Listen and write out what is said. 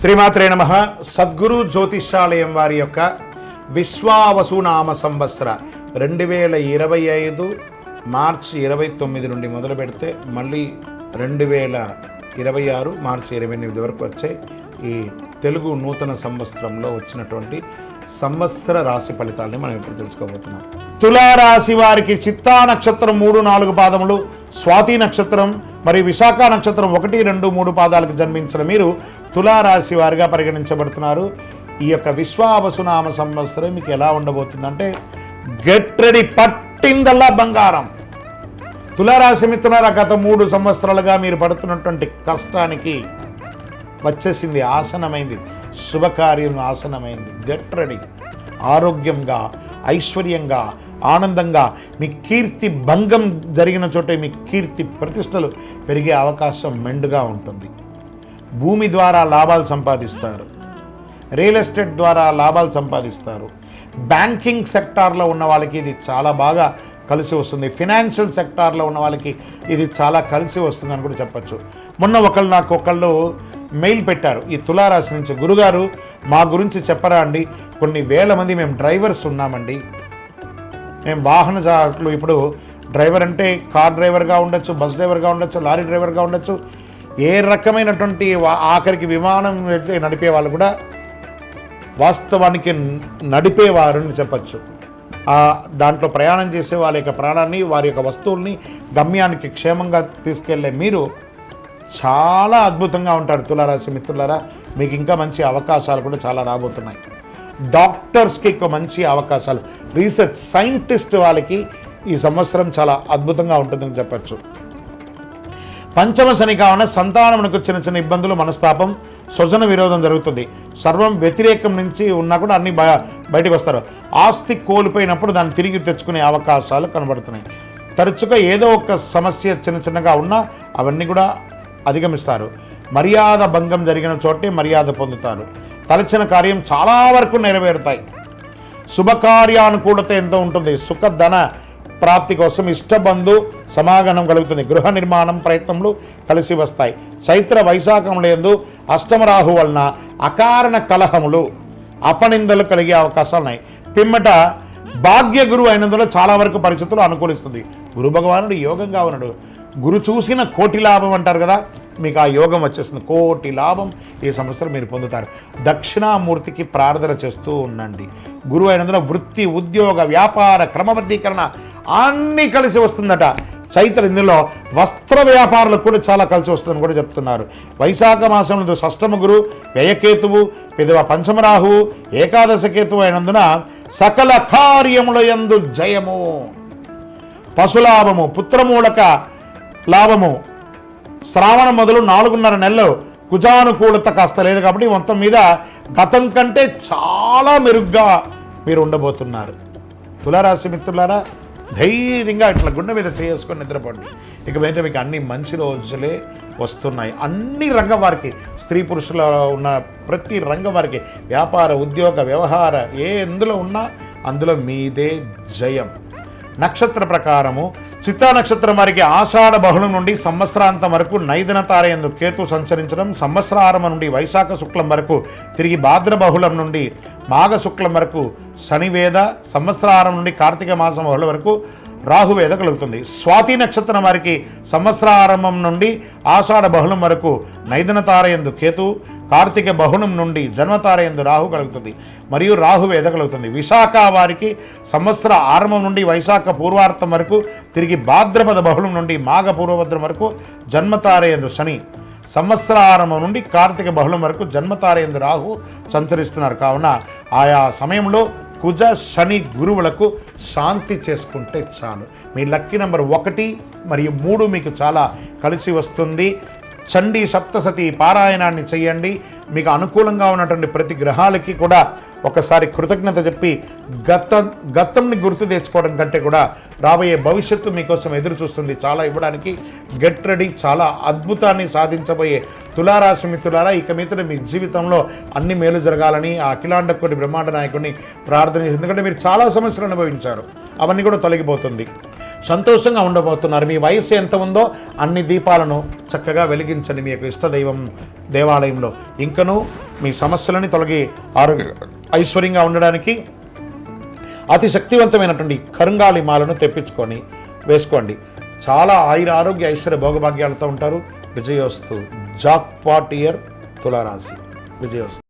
శ్రీమాత్రే నమః. సద్గురు జ్యోతిషాలయం వారి యొక్క విశ్వావసునామ సంవత్సర 2025 మార్చి 29 నుండి మొదలు పెడితే మళ్ళీ 2026 మార్చి 28 వరకు వచ్చే ఈ తెలుగు నూతన సంవత్సరంలో వచ్చినటువంటి సంవత్సర రాశి ఫలితాలని మనం ఇప్పుడు తెలుసుకోబోతున్నాం. తులారాశి వారికి చిత్తా నక్షత్రం 3-4 పాదములు, స్వాతి నక్షత్రం మరియు విశాఖ నక్షత్రం 1, 2, 3 పాదాలకు జన్మించిన మీరు తులారాశి వారిగా పరిగణించబడుతున్నారు. ఈ యొక్క విశ్వావసునామ సంవత్సరం మీకు ఎలా ఉండబోతుందంటే గెట్ రెడీ, పట్టిందల్లా బంగారం. తులారాశి మిత్రులారా, గత 3 సంవత్సరాలుగా మీరు పడుతున్నటువంటి కష్టానికి వచ్చేసింది, ఆసనమైంది, శుభకార్యం ఆసనమైంది. Get ready. ఆరోగ్యంగా, ఐశ్వర్యంగా, ఆనందంగా, మీ కీర్తి భంగం జరిగిన చోటే మీ కీర్తి ప్రతిష్టలు పెరిగే అవకాశం మెండుగా ఉంటుంది. భూమి ద్వారా లాభాలు సంపాదిస్తారు, రియల్ ఎస్టేట్ ద్వారా లాభాలు సంపాదిస్తారు. బ్యాంకింగ్ సెక్టార్లో ఉన్న వాళ్ళకి ఇది చాలా బాగా కలిసి వస్తుంది. ఫినాన్షియల్ సెక్టార్లో ఉన్న వాళ్ళకి ఇది చాలా కలిసి వస్తుందని కూడా చెప్పచ్చు. మొన్న ఒకళ్ళు మెయిల్ పెట్టారు ఈ తులారాశి నుంచి, గురుగారు మా గురించి చెప్పరా అండి, కొన్ని వేల మంది మేము డ్రైవర్స్ ఉన్నామండి, మేము వాహన చాలకులు. ఇప్పుడు డ్రైవర్ అంటే కార్ డ్రైవర్గా ఉండొచ్చు, బస్ డ్రైవర్గా ఉండొచ్చు, లారీ డ్రైవర్గా ఉండొచ్చు, ఏ రకమైనటువంటి ఆఖరికి విమానం నడిపే వాళ్ళు కూడా వాస్తవానికి నడిపేవారు అని చెప్పచ్చు. దాంట్లో ప్రయాణం చేసే వాళ్ళ యొక్క ప్రాణాన్ని, వారి యొక్క వస్తువుల్ని గమ్యానికి క్షేమంగా తీసుకెళ్లే మీరు చాలా అద్భుతంగా ఉంటారు. తులారాశి మిత్రులారా, మీకు ఇంకా మంచి అవకాశాలు కూడా చాలా రాబోతున్నాయి. డాక్టర్స్కి ఎక్కువ మంచి అవకాశాలు, రీసెర్చ్ సైంటిస్ట్ వాళ్ళకి ఈ సంవత్సరం చాలా అద్భుతంగా ఉంటుందని చెప్పచ్చు. పంచమ శని కావున సంతానమునకు చిన్న చిన్న ఇబ్బందులు, మనస్తాపం, స్వజన విరోధం జరుగుతుంది. సర్వం వ్యతిరేకం నుంచి ఉన్నా కూడా అన్ని బయటకు వస్తారు. ఆస్తి కోల్పోయినప్పుడు దాన్ని తిరిగి తెచ్చుకునే అవకాశాలు కనబడుతున్నాయి. తరచుగా ఏదో ఒక సమస్య చిన్నగా ఉన్నా అవన్నీ కూడా అధిగమిస్తారు. మర్యాద భంగం జరిగిన చోటే మర్యాద పొందుతారు. తలచిన కార్యం చాలా వరకు నెరవేరుతాయి. శుభకార్యానుకూలత ఎంతో ఉంటుంది. సుఖధన ప్రాప్తి కోసం ఇష్టబంధు సమాగమనం కలుగుతుంది. గృహ నిర్మాణం ప్రయత్నములు కలిసి వస్తాయి. చైత్ర వైశాఖములందు అష్టమ రాహు వలన అకారణ కలహములు, అపనిందలు కలిగే అవకాశాలు ఉన్నాయి. పిమ్మట భాగ్య గురువు అయినందులో చాలా వరకు పరిస్థితులు అనుకూలిస్తుంది. గురు భగవానుడు యోగంగా ఉన్నాడు. గురు చూసిన కోటి లాభం అంటారు కదా, మీకు ఆ యోగం వచ్చేస్తుంది. కోటి లాభం ఈ సంవత్సరం మీరు పొందుతారు. దక్షిణామూర్తికి ప్రార్థన చేస్తూ ఉండండి. గురువు అయినందున వృత్తి, ఉద్యోగ, వ్యాపార క్రమబద్ధీకరణ అన్నీ కలిసి వస్తుందట. చైత్ర ఇందులో వస్త్ర వ్యాపారులకు కూడా చాలా కలిసి వస్తుందని కూడా చెప్తున్నారు. వైశాఖ మాసంలో షష్టమ గురు, వ్యయకేతువు, పెదవ పంచమరాహువు, ఏకాదశ కేతువు అయినందున సకల కార్యముల యందు జయము, పశులాభము, పుత్రమూలక లాభము. శ్రావణ మొదలు 4.5 నెలలు కుజానుకూలత కాస్త లేదు కాబట్టి మొత్తం మీద గతం కంటే చాలా మెరుగ్గా మీరు ఉండబోతున్నారు. తులారాశి మిత్రులారా, ధైర్యంగా ఇట్లా గుండె మీద చేసుకొని నిద్రపోండి. ఇక మీద మీకు అన్ని మంచి రోజులే వస్తున్నాయి. అన్ని రంగం వారికి, స్త్రీ పురుషుల ఉన్న ప్రతి రంగం వారికి, వ్యాపార, ఉద్యోగ, వ్యవహార ఎందులో ఉన్నా అందులో మీదే జయం. నక్షత్ర ప్రకారము చిత్తా నక్షత్రం వారికి ఆషాఢ బహుళం నుండి సంవత్సరాంతం వరకు నైదన తారయందు కేతు సంచరించడం, సంవత్సరారంభం నుండి వైశాఖ శుక్లం వరకు తిరిగి భాద్ర బహుళం నుండి మాఘ శుక్లం వరకు శనివేద, సంవత్సరారం నుండి కార్తీక మాసం బహుళ వరకు రాహువేద కలుగుతుంది. స్వాతి నక్షత్రం వారికి సంవత్సరారంభం నుండి ఆషాఢ బహుళం వరకు నైదన తారయందు కేతు, కార్తీక బహుళం నుండి జన్మతారయందు రాహు కలుగుతుంది మరియు రాహువేద కలుగుతుంది. విశాఖ వారికి సంవత్సర ఆరంభం నుండి వైశాఖ పూర్వార్థం వరకు తిరిగి భాద్రపద బహుళం నుండి మాఘ పూర్వభద్రం వరకు జన్మతారయందు శని, సంవత్సరారంభం నుండి కార్తీక బహుళం వరకు జన్మతారయందు రాహు సంచరిస్తున్నారు. కావున ఆయా సమయంలో కుజ, శని, గురువులకు శాంతి చేసుకుంటే చాలు. మీ లక్కీ నెంబర్ 1 మరియు 3 మీకు చాలా కలిసి వస్తుంది. చండీ సప్తసతి పారాయణాన్ని చేయండి. మీకు అనుకూలంగా ఉన్నటువంటి ప్రతి గ్రహాలకి కూడా ఒకసారి కృతజ్ఞత చెప్పి గతంని గుర్తు తెచ్చుకోవడం కంటే కూడా రాబోయే భవిష్యత్తు మీకోసం ఎదురు చూస్తుంది. చాలా ఇవ్వడానికి గెట్ రెడీ. చాలా అద్భుతాన్ని సాధించబోయే తులారాశి మిత్రులారా, ఇక మీదట మీ జీవితంలో అన్ని మేలు జరగాలని ఆ అఖిలాండ కోటి బ్రహ్మాండ నాయకుడిని ప్రార్థన. ఎందుకంటే మీరు చాలా సమస్యలు అనుభవించారు, అవన్నీ కూడా తొలగిపోతుంది. సంతోషంగా ఉండబోతున్నారు. మీ వయసు ఎంత ఉందో అన్ని దీపాలను చక్కగా వెలిగించండి మీ యొక్క ఇష్టదైవం దేవాలయంలో. ఇంకనూ మీ సమస్యలని తొలగి ఐశ్వర్యంగా ఉండడానికి అతి శక్తివంతమైనటువంటి కరుంగాలి మాలను తెప్పించుకొని వేసుకోండి. చాలా ఆరోగ్య ఐశ్వర్య భోగభాగ్యాలతో ఉంటారు. విజయోస్తు. జాక్పాట్ ఇయర్ తులారాశి. విజయోస్తు.